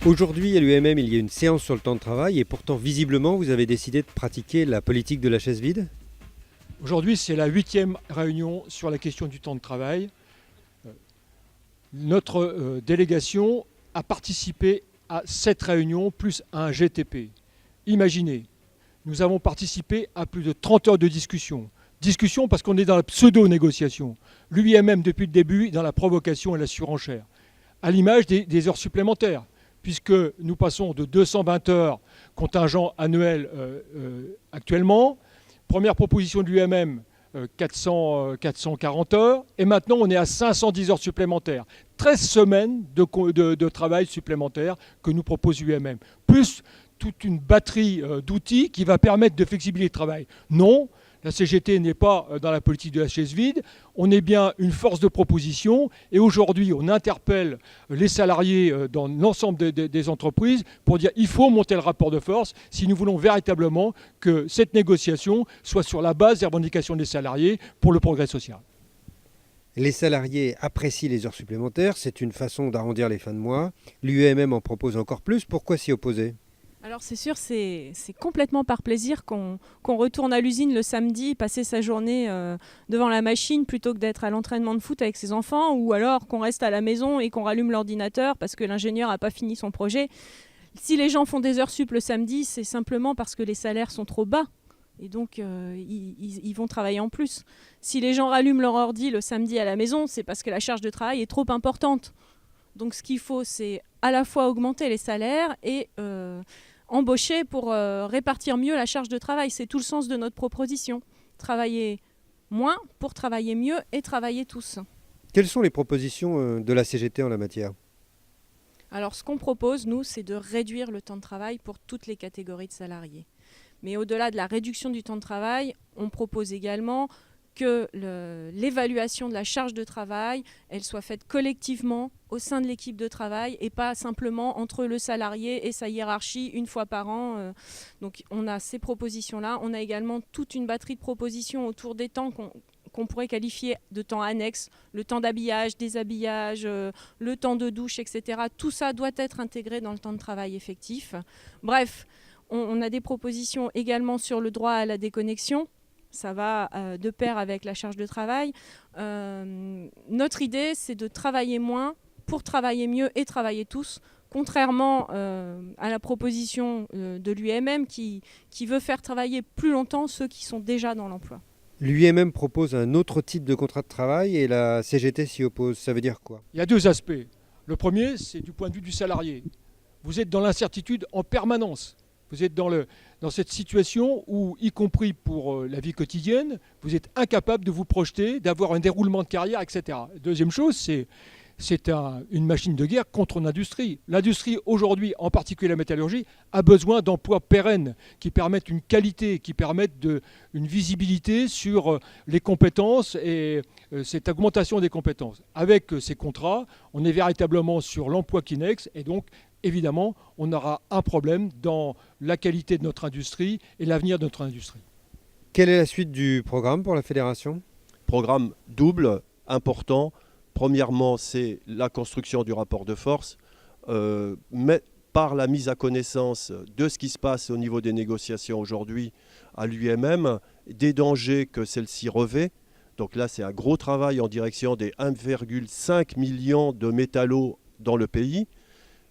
Aujourd'hui, à l'UMM, il y a une séance sur le temps de travail et pourtant, visiblement, vous avez décidé de pratiquer la politique de la chaise vide. Aujourd'hui, c'est la 8e réunion sur la question du temps de travail. Notre délégation a participé à 7 réunions plus un GTP. Imaginez, nous avons participé à plus de 30 heures de discussion. Discussion parce qu'on est dans la pseudo-négociation. L'UIMM, depuis le début, est dans la provocation et la surenchère. À l'image des heures supplémentaires, puisque nous passons de 220 heures contingent annuel actuellement. Première proposition de l'UMM, 440 heures. Et maintenant, on est à 510 heures supplémentaires. 13 semaines de travail supplémentaire que nous propose l'UMM. Plus toute une batterie d'outils qui va permettre de flexibiliser le travail. Non, la CGT n'est pas dans la politique de la chaise vide. On est bien une force de proposition. Et aujourd'hui, on interpelle les salariés dans l'ensemble des entreprises pour dire qu'il faut monter le rapport de force si nous voulons véritablement que cette négociation soit sur la base des revendications des salariés pour le progrès social. Les salariés apprécient les heures supplémentaires. C'est une façon d'arrondir les fins de mois. L'UMM en propose encore plus. Pourquoi s'y opposer ? Alors c'est sûr, c'est complètement par plaisir qu'on retourne à l'usine le samedi, passer sa journée devant la machine plutôt que d'être à l'entraînement de foot avec ses enfants, ou alors qu'on reste à la maison et qu'on rallume l'ordinateur parce que l'ingénieur n'a pas fini son projet. Si les gens font des heures sup le samedi, c'est simplement parce que les salaires sont trop bas. Et donc, ils vont travailler en plus. Si les gens rallument leur ordi le samedi à la maison, c'est parce que la charge de travail est trop importante. Donc ce qu'il faut, c'est à la fois augmenter les salaires et embaucher pour répartir mieux la charge de travail. C'est tout le sens de notre proposition. Travailler moins pour travailler mieux et travailler tous. Quelles sont les propositions de la CGT en la matière ? Alors ce qu'on propose, nous, c'est de réduire le temps de travail pour toutes les catégories de salariés. Mais au-delà de la réduction du temps de travail, on propose également que l'évaluation de la charge de travail, elle soit faite collectivement au sein de l'équipe de travail et pas simplement entre le salarié et sa hiérarchie une fois par an. Donc on a ces propositions-là. On a également toute une batterie de propositions autour des temps qu'on pourrait qualifier de temps annexes, le temps d'habillage, déshabillage, le temps de douche, etc. Tout ça doit être intégré dans le temps de travail effectif. Bref, on a des propositions également sur le droit à la déconnexion. Ça va de pair avec la charge de travail. Notre idée, c'est de travailler moins pour travailler mieux et travailler tous, contrairement à la proposition de l'UMM qui veut faire travailler plus longtemps ceux qui sont déjà dans l'emploi. L'UMM propose un autre type de contrat de travail et la CGT s'y oppose. Ça veut dire quoi ? Il y a deux aspects. Le premier, c'est du point de vue du salarié. Vous êtes dans l'incertitude en permanence. Vous êtes dans cette situation où, y compris pour la vie quotidienne, vous êtes incapable de vous projeter, d'avoir un déroulement de carrière, etc. Deuxième chose, c'est une machine de guerre contre l'industrie. L'industrie, aujourd'hui, en particulier la métallurgie, a besoin d'emplois pérennes qui permettent une qualité, qui permettent une visibilité sur les compétences et cette augmentation des compétences. Avec ces contrats, on est véritablement sur l'emploi Kinex et donc évidemment, on aura un problème dans la qualité de notre industrie et l'avenir de notre industrie. Quelle est la suite du programme pour la fédération ? Programme double, important. Premièrement, c'est la construction du rapport de force, mais par la mise à connaissance de ce qui se passe au niveau des négociations aujourd'hui à l'UMM, des dangers que celle-ci revêt. Donc là, c'est un gros travail en direction des 1,5 million de métallos dans le pays.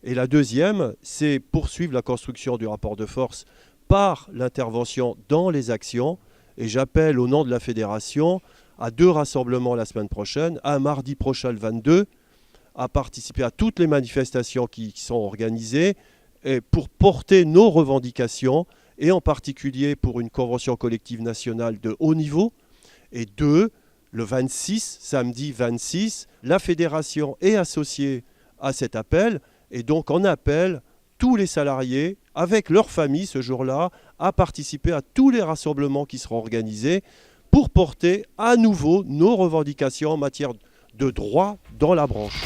Et la deuxième, c'est poursuivre la construction du rapport de force par l'intervention dans les actions. Et j'appelle au nom de la fédération à 2 rassemblements la semaine prochaine, un mardi prochain le 22, à participer à toutes les manifestations qui sont organisées et pour porter nos revendications et en particulier pour une convention collective nationale de haut niveau. Et 2, le 26, samedi 26, la fédération est associée à cet appel. Et donc on appelle tous les salariés, avec leurs familles ce jour-là, à participer à tous les rassemblements qui seront organisés pour porter à nouveau nos revendications en matière de droit dans la branche.